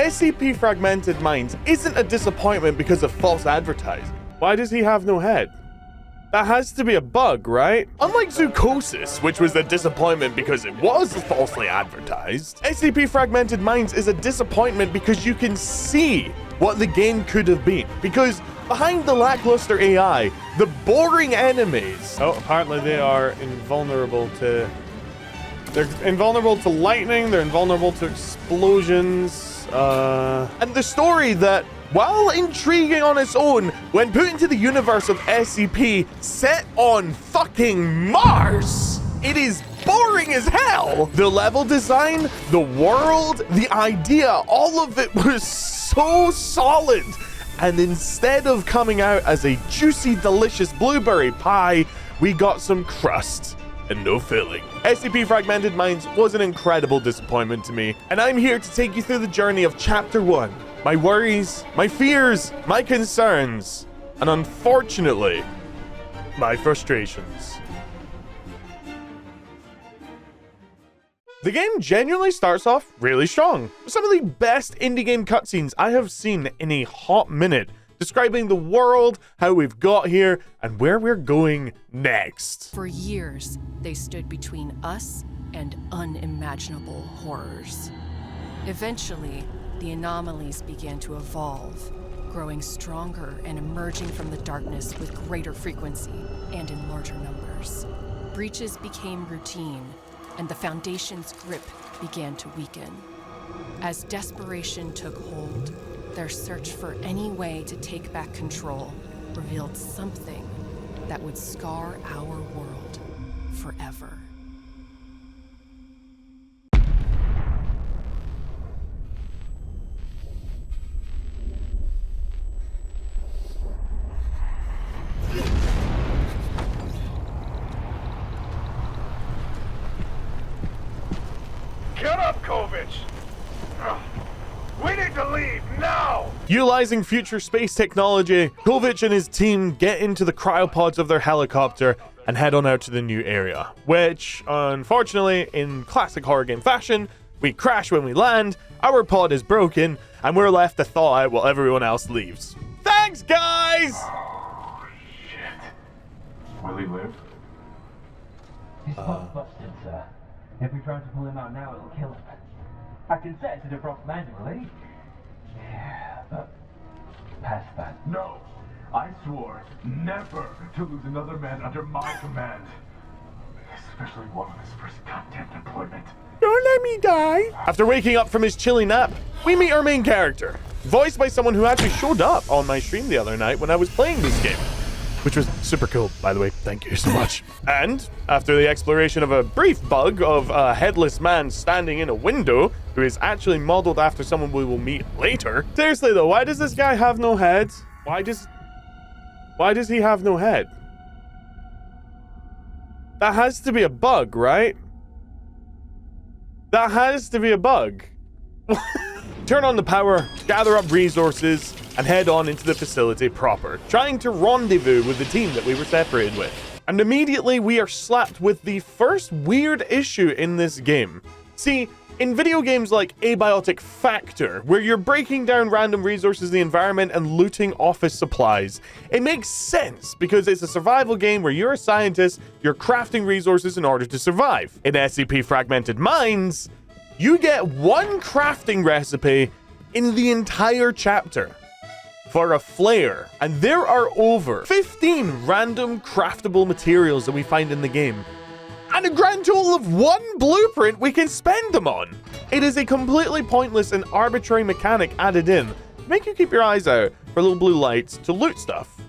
SCP Fragmented Minds isn't a disappointment because of false advertising. Why does he have no head? That has to be a bug, right? Unlike Zoocosis, which was a disappointment because it was falsely advertised, SCP Fragmented Minds is a disappointment because you can see what the game could have been. Because behind the Lackluster AI, the boring enemies... Oh, apparently they are invulnerable to... They're invulnerable to lightning, they're invulnerable to explosions, And the story that, while intriguing on its own, when put into the universe of SCP set on fucking Mars, it is boring as hell. The level design, the world, the idea, all of it was so solid. And instead of coming out as a juicy, delicious blueberry pie, we got some crust and no filling. SCP Fragmented Minds was an incredible disappointment to me, and I'm here to take you through the journey of Chapter 1. My worries, my fears, my concerns, and unfortunately, my frustrations. The game genuinely starts off really strong. Some of the best indie game cutscenes I have seen in a hot minute, describing the world, how we've got here, and where we're going next. For years, they stood between us and unimaginable horrors. Eventually, the anomalies began to evolve, growing stronger and emerging from the darkness with greater frequency and in larger numbers. Breaches became routine, and the Foundation's grip began to weaken. As desperation took hold, their search for any way to take back control revealed something that would scar our world forever. Get up, Kovich! We need to leave now! Utilizing future space technology, Kovich and his team get into the cryopods of their helicopter and head on out to the new area, which, unfortunately, in classic horror game fashion, we crash when we land, our pod is broken, and we're left to thaw out while everyone else leaves. Thanks, guys! Oh, shit. Will he live? His pod's busted, sir. If we try to pull him out now, it'll kill him. I can set it to defrost manually. Yeah, but past that. No! I swore never to lose another man under my command. Especially one on his first goddamn deployment. Don't let me die. After waking up from his chilly nap, we meet our main character, voiced by someone who actually showed up on my stream the other night when I was playing this game, which was super cool, by the way. Thank you so much. And after the exploration of a brief bug of a headless man standing in a window, who is actually modeled after someone we will meet later. Seriously though, why does this guy have no head? Why does he have no head? That has to be a bug, right? That has to be a bug. Turn on the power, gather up resources, and head on into the facility proper, trying to rendezvous with the team that we were separated with. And immediately we are slapped with the first weird issue in this game. See, in video games like Abiotic Factor, where you're breaking down random resources in the environment and looting office supplies, it makes sense because it's a survival game where you're a scientist, you're crafting resources in order to survive. In SCP Fragmented Minds, you get one crafting recipe in the entire chapter for a flare, and there are over 15 random craftable materials that we find in the game, and a grand total of one blueprint we can spend them on. It is a completely pointless and arbitrary mechanic added in to make you keep your eyes out for little blue lights to loot stuff.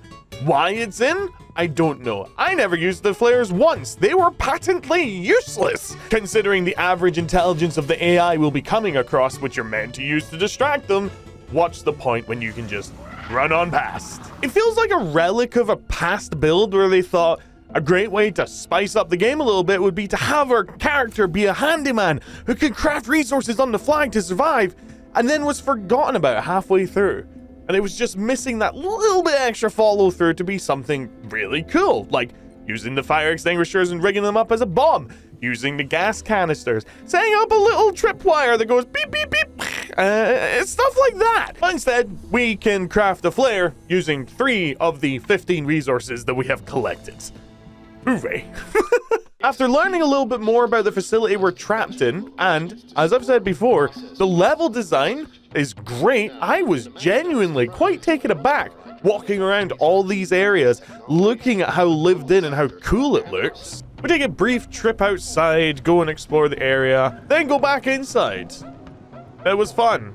Why it's in? I don't know. I never used the flares once. They were patently useless, considering the average intelligence of the AI we'll be coming across, which you're meant to use to distract them. What's the point when you can just run on past? It feels like a relic of a past build where they thought a great way to spice up the game a little bit would be to have our character be a handyman who could craft resources on the fly to survive, and then was forgotten about halfway through. And it was just missing that little bit extra follow through to be something really cool, like using the fire extinguishers and rigging them up as a bomb, using the gas canisters, setting up a little tripwire that goes beep, beep, beep, stuff like that. But instead, we can craft a flare using 3 of the 15 resources that we have collected. Hooray. After learning a little bit more about the facility we're trapped in, and as I've said before, the level design is great, I was genuinely quite taken aback walking around all these areas, looking at how lived in and how cool it looks. We take a brief trip outside, go and explore the area, then go back inside. It was fun.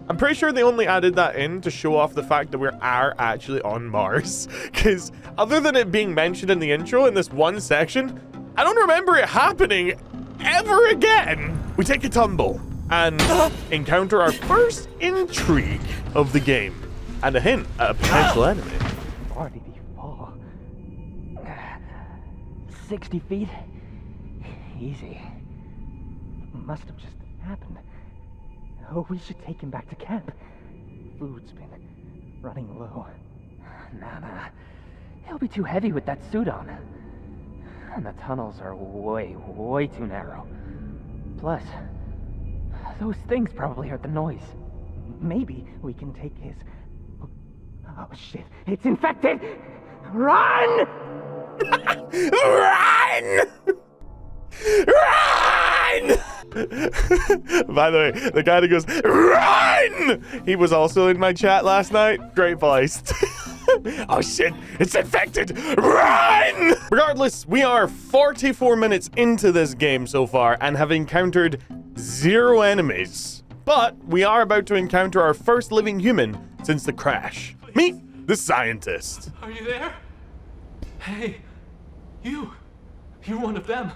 I'm pretty sure they only added that in to show off the fact that we are actually on Mars, because other than it being mentioned in the intro in this one section, I don't remember it happening ever again. We take a tumble and encounter our first intrigue of the game and a hint at a potential enemy. 40 feet fall. 60 feet? Easy. Must have just happened. Oh, we should take him back to camp. Food's been running low. Nah. He'll be too heavy with that suit on. And the tunnels are way too narrow. Plus, those things probably heard the noise. Maybe we can take his... Oh shit, it's infected! Run! Run! Run! By the way, the guy that goes, run! He was also in my chat last night. Great voice. Oh shit, it's infected! Run! Regardless, we are 44 minutes into this game so far and have encountered 0 enemies. But we are about to encounter our first living human since the crash. Meet the scientist. Are you there? Hey, you're one of them.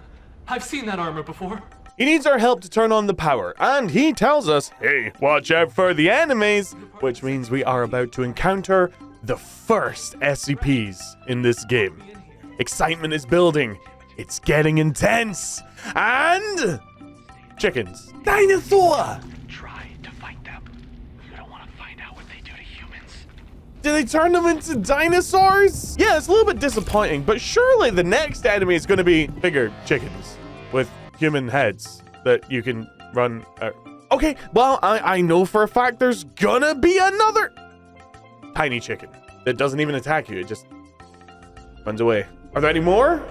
I've seen that armor before. He needs our help to turn on the power, and he tells us, hey, watch out for the enemies, which means we are about to encounter the first SCPs in this game. Excitement is building. It's getting intense. And... chickens. Dinosaur! Try to fight them. You don't want to find out what they do to humans. Do they turn them into dinosaurs? Yeah, it's a little bit disappointing, but surely the next enemy is going to be bigger chickens with human heads that you can run. Okay, well, I know for a fact there's gonna be another tiny chicken that doesn't even attack you. It just runs away. Are there any more?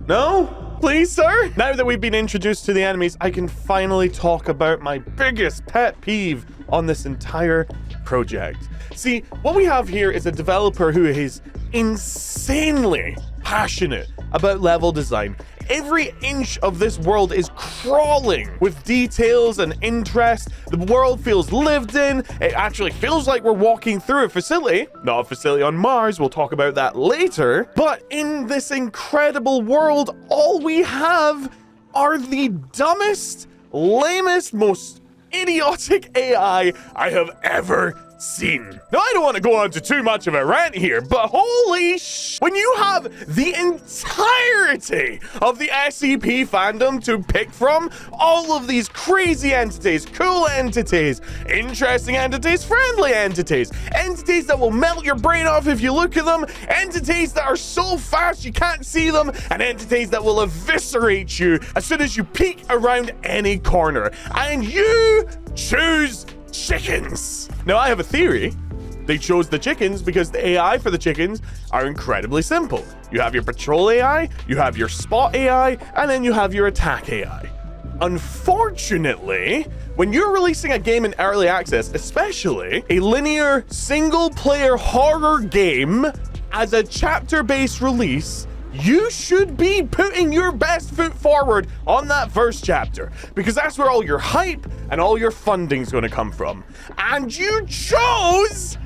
No? Please, sir? Now that we've been introduced to the enemies, I can finally talk about my biggest pet peeve on this entire project. See, what we have here is a developer who is insanely passionate about level design. Every inch of this world is crawling with details and interest. The world feels lived in. It actually feels like we're walking through a facility. Not a facility on Mars, we'll talk about that later. But in this incredible world, all we have are the dumbest, lamest, most idiotic AI I have ever seen. Now, I don't want to go on to too much of a rant here, but holy when you have the entirety of the SCP fandom to pick from, all of these crazy entities, cool entities, interesting entities, friendly entities, entities that will melt your brain off if you look at them, entities that are so fast you can't see them, and entities that will eviscerate you as soon as you peek around any corner. And you choose chickens. Now, I have a theory. They chose the chickens because the AI for the chickens are incredibly simple. You have your patrol AI, you have your spot AI, and then you have your attack AI. Unfortunately, when you're releasing a game in early access, especially a linear single-player horror game as a chapter-based release, you should be putting your best foot forward on that first chapter, because that's where all your hype and all your funding's going to come from. And you chose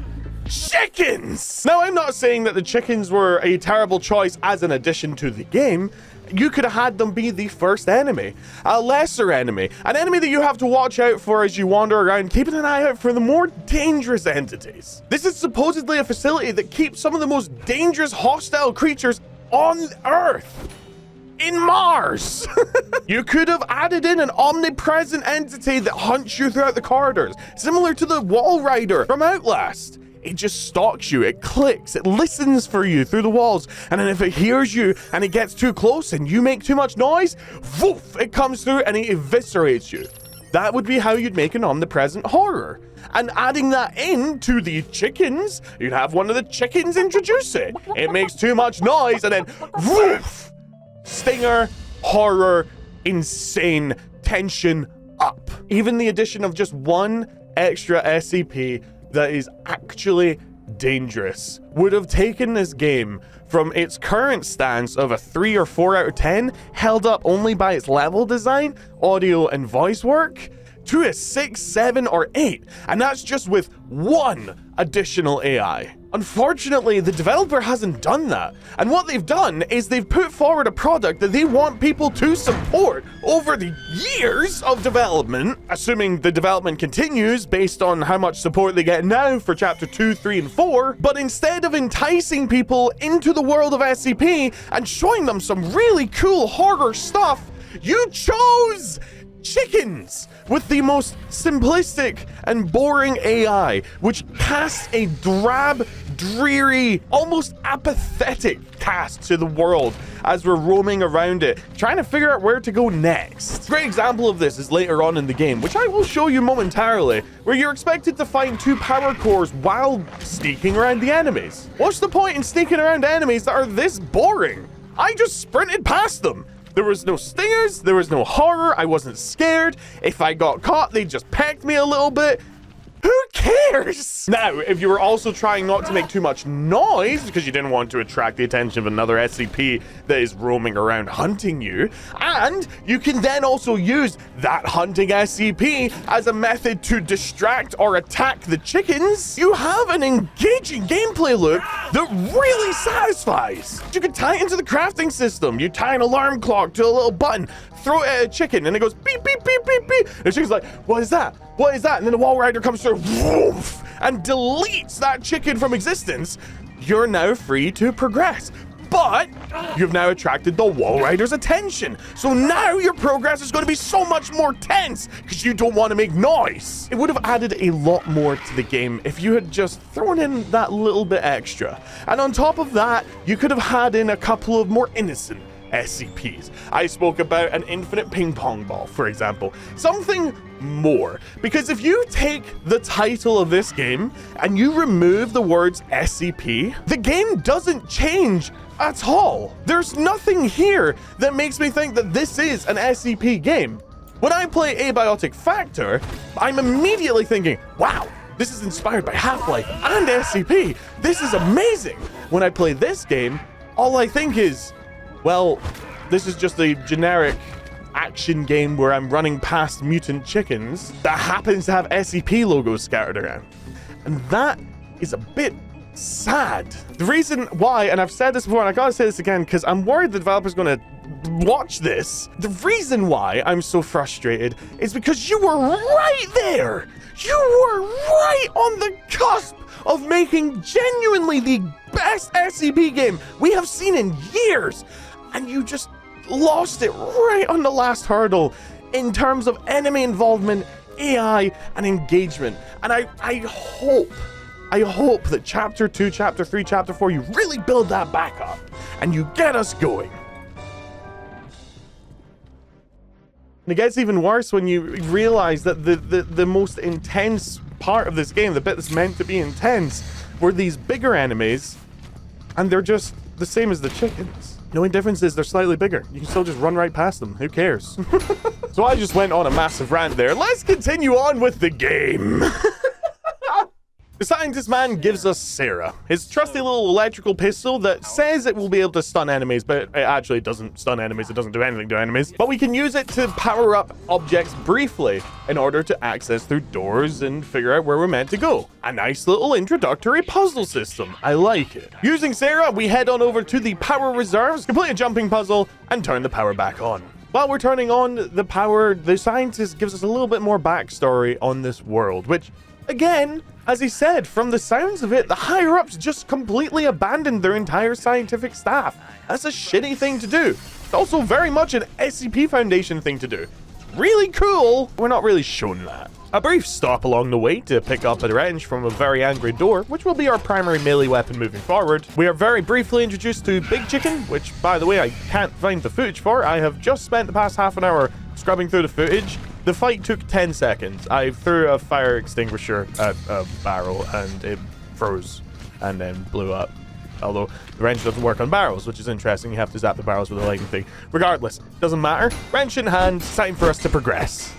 chickens! Now, I'm not saying that the chickens were a terrible choice as an addition to the game. You could have had them be the first enemy, a lesser enemy, an enemy that you have to watch out for as you wander around, keeping an eye out for the more dangerous entities. This is supposedly a facility that keeps some of the most dangerous hostile creatures on Earth. In Mars. You could have added in an omnipresent entity that hunts you throughout the corridors, similar to the Wall Rider from Outlast. It just stalks you, it clicks, it listens for you through the walls, and then if it hears you and it gets too close and you make too much noise, woof, it comes through and it eviscerates you. That would be how you'd make an omnipresent horror. And adding that into the chickens, you'd have one of the chickens introduce it. It makes too much noise, and then woof! Stinger, horror, insane, tension up. Even the addition of just one extra SCP that is actually dangerous would have taken this game from its current stance of a 3 or 4 out of 10, held up only by its level design, audio, and voice work, to a 6, 7, or 8, and that's just with one additional AI. Unfortunately, the developer hasn't done that, and what they've done is they've put forward a product that they want people to support over the years of development, assuming the development continues based on how much support they get now for Chapter 2, 3, and 4, but instead of enticing people into the world of SCP and showing them some really cool horror stuff, you chose chickens with the most simplistic and boring AI, which casts a drab, dreary, almost apathetic cast to the world as we're roaming around it, trying to figure out where to go next. Great example of this is later on in the game, which I will show you momentarily, where you're expected to find 2 power cores while sneaking around the enemies. What's the point in sneaking around enemies that are this boring? I just sprinted past them. There was no stingers, there was no horror, I wasn't scared. If I got caught, they just pecked me a little bit. Who cares? Now, if you were also trying not to make too much noise because you didn't want to attract the attention of another SCP that is roaming around hunting you, and you can then also use that hunting SCP as a method to distract or attack the chickens, you have an engaging gameplay loop that really satisfies. You can tie it into the crafting system. You tie an alarm clock to a little button, throw it at a chicken, and it goes beep, beep, beep, beep, beep. And the chicken's like, what is that? What is that? And then the wall rider comes through woof, and deletes that chicken from existence. You're now free to progress. But you've now attracted the wall rider's attention. So now your progress is going to be so much more tense because you don't want to make noise. It would have added a lot more to the game if you had just thrown in that little bit extra. And on top of that, you could have had in a couple of more innocent SCPs. I spoke about an infinite ping pong ball, for example. Something more. Because if you take the title of this game and you remove the words SCP, the game doesn't change at all. There's nothing here that makes me think that this is an SCP game. When I play Abiotic Factor, I'm immediately thinking, wow, this is inspired by Half-Life and SCP. This is amazing. When I play this game, all I think is, well, this is just a generic action game where I'm running past mutant chickens that happens to have SCP logos scattered around. And that is a bit sad. The reason why, and I've said this before, and I gotta say this again, because I'm worried the developer's gonna watch this. The reason why I'm so frustrated is because you were right there. You were right on the cusp of making genuinely the best SCP game we have seen in years. And you just lost it right on the last hurdle in terms of enemy involvement, AI, and engagement. And I hope that Chapter 2, Chapter 3, Chapter 4, you really build that back up and you get us going. And it gets even worse when you realize that the most intense part of this game, the bit that's meant to be intense, were these bigger enemies, and they're just the same as the chickens. The only difference is they're slightly bigger. You can still just run right past them. Who cares? So I just went on a massive rant there. Let's continue on with the game. The scientist man gives us Sarah, his trusty little electrical pistol that says it will be able to stun enemies, but it actually doesn't stun enemies. It doesn't do anything to enemies. But we can use it to power up objects briefly in order to access through doors and figure out where we're meant to go. A nice little introductory puzzle system. I like it. Using Sarah, we head on over to the power reserves, complete a jumping puzzle, and turn the power back on. While we're turning on the power, the scientist gives us a little bit more backstory on this world, which, again, as he said, from the sounds of it, the higher-ups just completely abandoned their entire scientific staff. That's a shitty thing to do. It's also very much an SCP Foundation thing to do. Really cool. We're not really shown that. A brief stop along the way to pick up a wrench from a very angry door, which will be our primary melee weapon moving forward. We are very briefly introduced to Big Chicken, which, by the way, I can't find the footage for. I have just spent the past half an hour scrubbing through the footage, The fight took 10 seconds. I threw a fire extinguisher at a barrel and it froze and then blew up. Although the wrench doesn't work on barrels, which is interesting. You have to zap the barrels with a lightning thing. Regardless, doesn't matter. Wrench in hand, time for us to progress.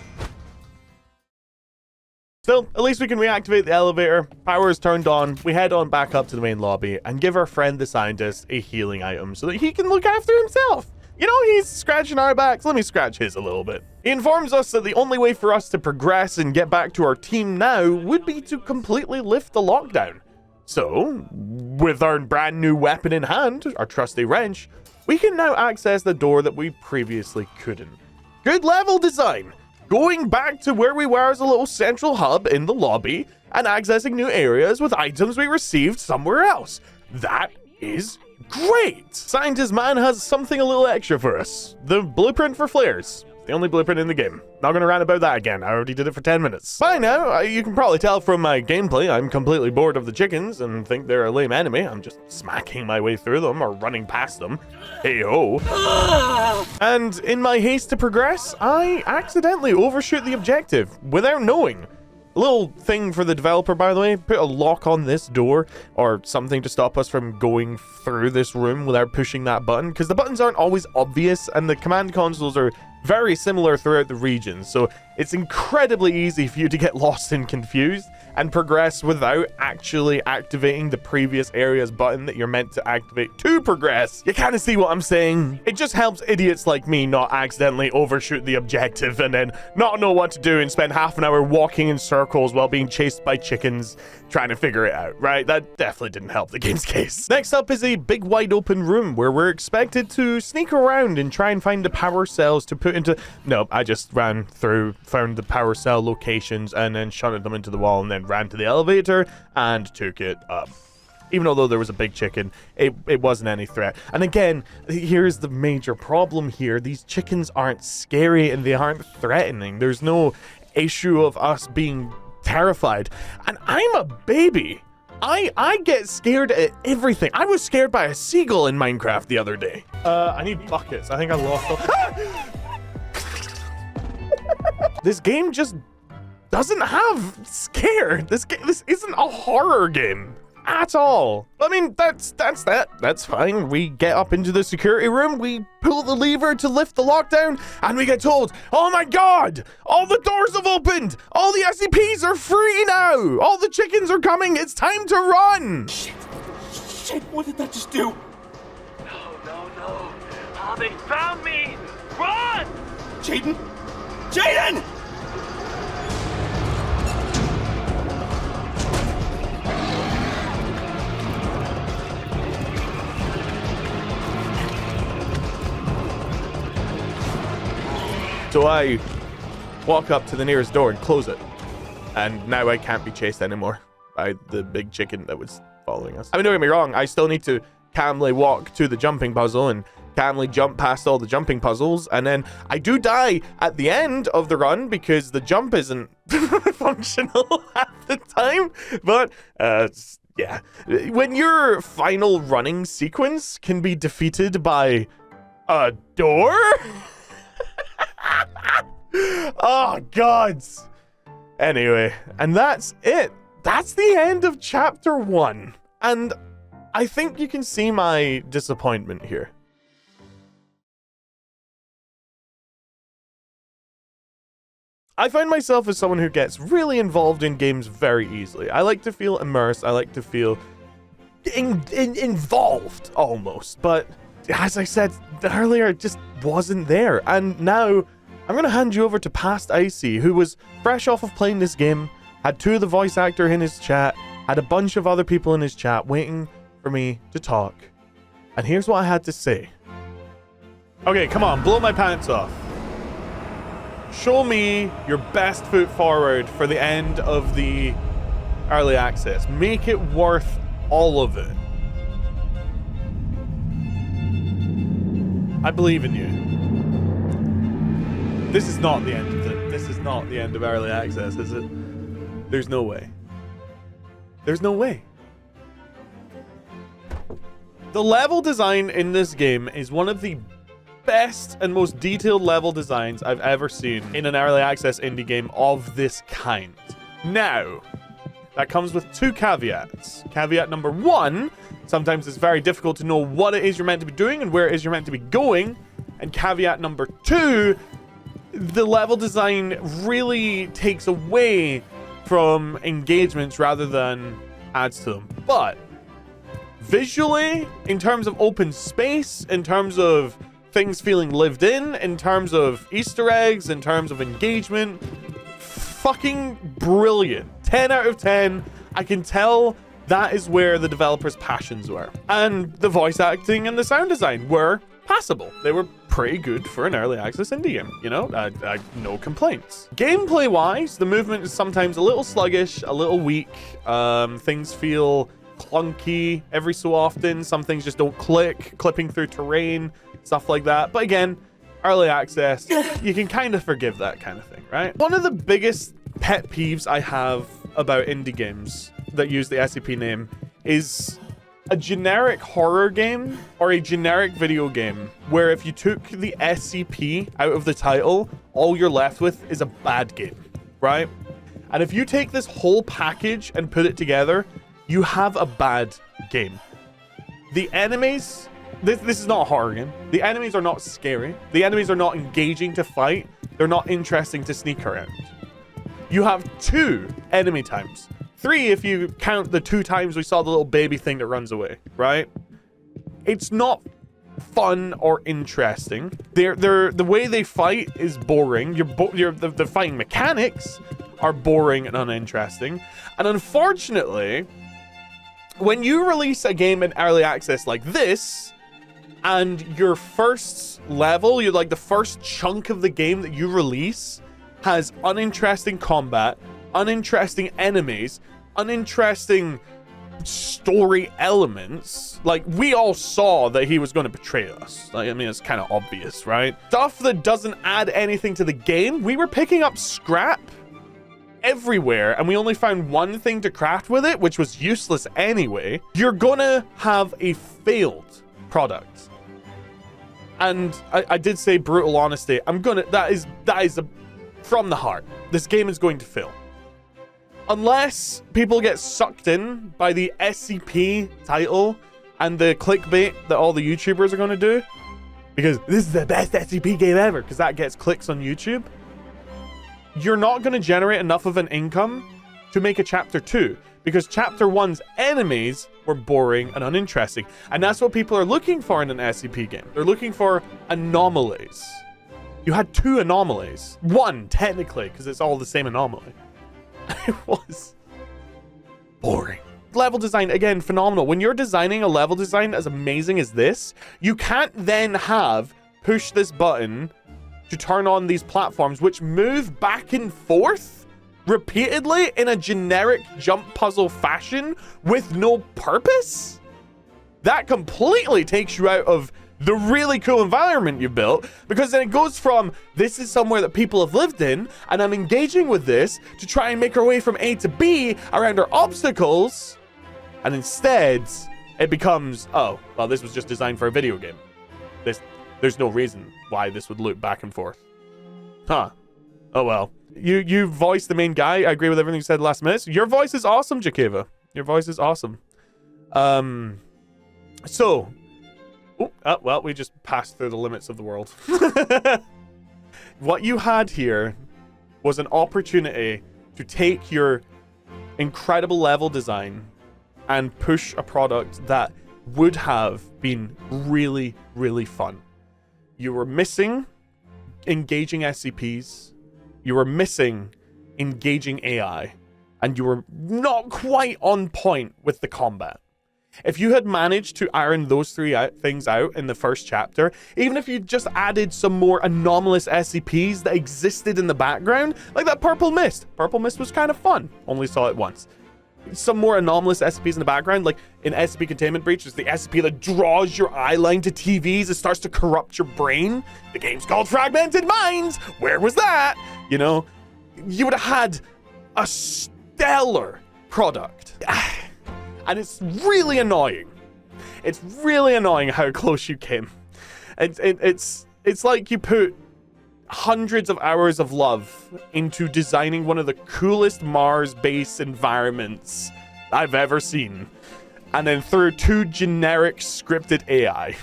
Still, at least we can reactivate the elevator. Power is turned on. We head on back up to the main lobby and give our friend the scientist a healing item so that he can look after himself. You know, he's scratching our backs. Let me scratch his a little bit. He informs us that the only way for us to progress and get back to our team now would be to completely lift the lockdown. So, with our brand new weapon in hand, our trusty wrench, we can now access the door that we previously couldn't. Good level design! Going back to where we were as a little central hub in the lobby and accessing new areas with items we received somewhere else. That is great! Scientist Man has something a little extra for us. The blueprint for flares. The only blueprint in the game. Not gonna rant about that again. I already did it for 10 minutes. By now, you can probably tell from my gameplay, I'm completely bored of the chickens and think they're a lame enemy. I'm just smacking my way through them or running past them. Hey-ho. And in my haste to progress, I accidentally overshoot the objective without knowing. A little thing for the developer, by the way, put a lock on this door or something to stop us from going through this room without pushing that button, because the buttons aren't always obvious and the command consoles are very similar throughout the regions, so it's incredibly easy for you to get lost and confused and progress without actually activating the previous area's button that you're meant to activate to progress. You kind of see what I'm saying? It just helps idiots like me not accidentally overshoot the objective and then not know what to do and spend half an hour walking in circles while being chased by chickens trying to figure it out, right? That definitely didn't help the game's case. Next up is a big wide open room where we're expected to sneak around and try and find the power cells to put into... Nope, I just ran through, found the power cell locations and then shunted them into the wall and then ran to the elevator and took it up. Even although there was a big chicken, it wasn't any threat. And again, here's the major problem here. These chickens aren't scary and they aren't threatening. There's no issue of us being terrified. And I'm a baby. I get scared at everything. I was scared by a seagull in Minecraft the other day. I need buckets. I think I lost them. This game just doesn't have scare. This isn't a horror game at all. I mean, that's that. That's fine. We get up into the security room, we pull the lever to lift the lockdown, and we get told, oh my god, all the doors have opened. All the SCPs are free now. All the chickens are coming. It's time to run. Shit, what did that just do? No. Oh, they found me. Run! Jaden! So I walk up to the nearest door and close it. And now I can't be chased anymore by the big chicken that was following us. I mean, don't get me wrong, I still need to calmly walk to the jumping puzzle and calmly jump past all the jumping puzzles. And then I do die at the end of the run because the jump isn't functional at the time. But, yeah. When your final running sequence can be defeated by a door... Oh, gods. Anyway, and that's it. That's the end of chapter 1. And I think you can see my disappointment here. I find myself as someone who gets really involved in games very easily. I like to feel immersed. I like to feel involved almost. But as I said earlier, it just wasn't there. And now I'm going to hand you over to past Icy, who was fresh off of playing this game, had 2 of the voice actor in his chat, had a bunch of other people in his chat waiting for me to talk. And here's what I had to say. Okay, come on, blow my pants off. Show me your best foot forward for the end of the early access. Make it worth all of it. I believe in you. This is not the end of it. This is not the end of early access, is it? There's no way. There's no way. The level design in this game is one of the best and most detailed level designs I've ever seen in an early access indie game of this kind. Now, that comes with 2 caveats. Caveat number 1, sometimes it's very difficult to know what it is you're meant to be doing and where it is you're meant to be going. And caveat number 2, the level design really takes away from engagements rather than adds to them. But visually, in terms of open space, in terms of things feeling lived in terms of Easter eggs, in terms of engagement, fucking brilliant. 10 out of 10. I can tell that is where the developers' passions were. And the voice acting and the sound design were passable. They were pretty good for an early access indie game, you know? No complaints. Gameplay wise, the movement is sometimes a little sluggish, a little weak. Things feel clunky every so often. Some things just don't click, clipping through terrain, stuff like that. But again, early access, you can kind of forgive that kind of thing, right? One of the biggest pet peeves I have about indie games that use the SCP name is a generic horror game or a generic video game where if you took the SCP out of the title, all you're left with is a bad game, right? And if you take this whole package and put it together, you have a bad game. The enemies, this is not a horror game. The enemies are not scary. The enemies are not engaging to fight. They're not interesting to sneak around. You have 2 enemy times. 3 if you count the 2 times we saw the little baby thing that runs away, right? It's not fun or interesting. The way they fight is boring. The fighting mechanics are boring and uninteresting. And unfortunately, when you release a game in early access like this, and your first level, you're like the first chunk of the game that you release has uninteresting combat, uninteresting enemies, uninteresting story elements. Like, we all saw that he was going to betray us. Like, I mean, it's kind of obvious, right? Stuff that doesn't add anything to the game. We were picking up scrap everywhere, and we only found one thing to craft with it, which was useless anyway. You're gonna have a failed product. And I did say brutal honesty. That is from the heart. This game is going to fail. Unless people get sucked in by the SCP title and the clickbait that all the YouTubers are going to do, because this is the best SCP game ever, because that gets clicks on YouTube, you're not going to generate enough of an income to make a chapter 2, because chapter 1's enemies were boring and uninteresting. And that's what people are looking for in an SCP game. They're looking for anomalies. You had 2 anomalies. 1, technically, because it's all the same anomaly. It was boring. Level design, again, phenomenal. When you're designing a level design as amazing as this, you can't then have push this button to turn on these platforms, which move back and forth repeatedly in a generic jump puzzle fashion with no purpose. That completely takes you out of the really cool environment you built, because then it goes from, this is somewhere that people have lived in, and I'm engaging with this to try and make our way from A to B around our obstacles, and instead it becomes, oh, well, this was just designed for a video game. There's no reason why this would loop back and forth. Huh. Oh, well. You voiced the main guy. I agree with everything you said last minute. Your voice is awesome, Jakeva. Your voice is awesome. So... well, we just passed through the limits of the world. What you had here was an opportunity to take your incredible level design and push a product that would have been really, really fun. You were missing engaging SCPs. You were missing engaging AI. And you were not quite on point with the combat. If you had managed to iron those 3 things out in the first chapter, even if you just added some more anomalous SCPs that existed in the background, like that purple mist. Purple mist was kind of fun. Only saw it once. Some more anomalous SCPs in the background, like in SCP Containment Breach, there's the SCP that draws your eye line to TVs. It starts to corrupt your brain. The game's called Fragmented Minds. Where was that? You know, you would have had a stellar product. And it's really annoying. It's really annoying how close you came. It's It's like you put hundreds of hours of love into designing one of the coolest Mars base environments I've ever seen, and then threw 2 generic scripted AI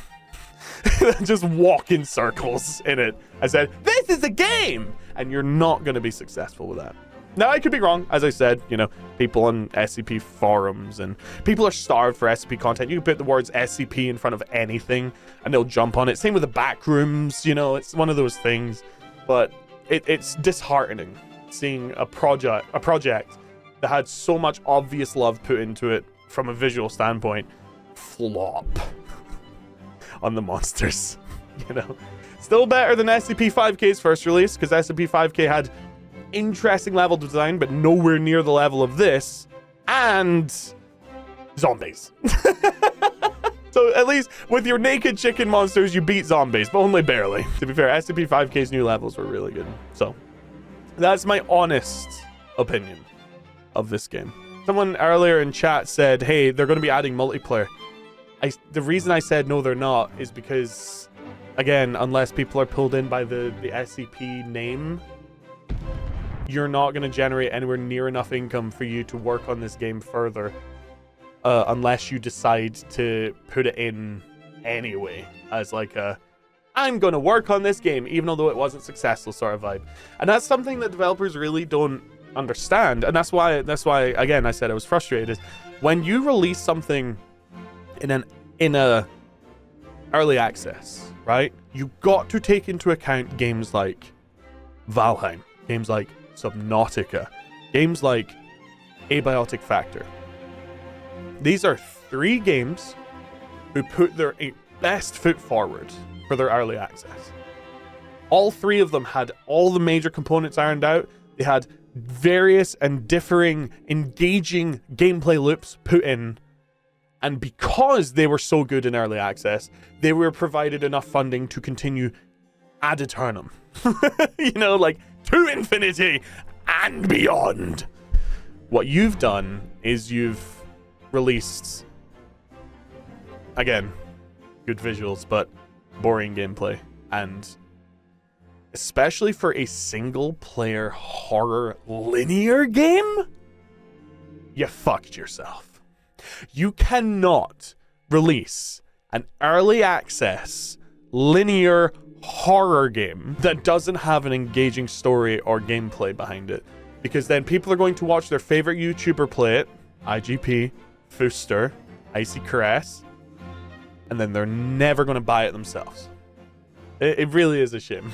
just walk in circles in it. I said, this is a game, and you're not going to be successful with that. Now, I could be wrong. As I said, you know, people on SCP forums and people are starved for SCP content. You can put the words SCP in front of anything and they'll jump on it. Same with the back rooms, you know, it's one of those things. But it's disheartening seeing a project that had so much obvious love put into it from a visual standpoint flop on the monsters, you know. Still better than SCP-5K's first release, because SCP-5K had interesting level design, but nowhere near the level of this, and zombies. So at least with your naked chicken monsters, you beat zombies, but only barely. To be fair, SCP-5K's new levels were really good. So that's my honest opinion of this game. Someone earlier in chat said, hey, they're going to be adding multiplayer. The reason I said no, they're not, is because, again, unless people are pulled in by the SCP name, you're not going to generate anywhere near enough income for you to work on this game further, unless you decide to put it in anyway as like a, I'm going to work on this game even though it wasn't successful sort of vibe. And that's something that developers really don't understand, and that's why again I said I was frustrated, is when you release something in a early access, right? You got to take into account games like Valheim, games like Subnautica, games like Abiotic Factor. These are 3 games who put their best foot forward for their early access. All 3 of them had all the major components ironed out. They had various and differing engaging gameplay loops put in, and because they were so good in early access, they were provided enough funding to continue ad eternum. You know, like to infinity and beyond. What you've done is you've released, again, good visuals, but boring gameplay. And especially for a single player horror linear game, you fucked yourself. You cannot release an early access linear horror game that doesn't have an engaging story or gameplay behind it, because then people are going to watch their favorite YouTuber play it, IGP, Fooster, IcyCaress, and then they're never going to buy it themselves. It really is a shame.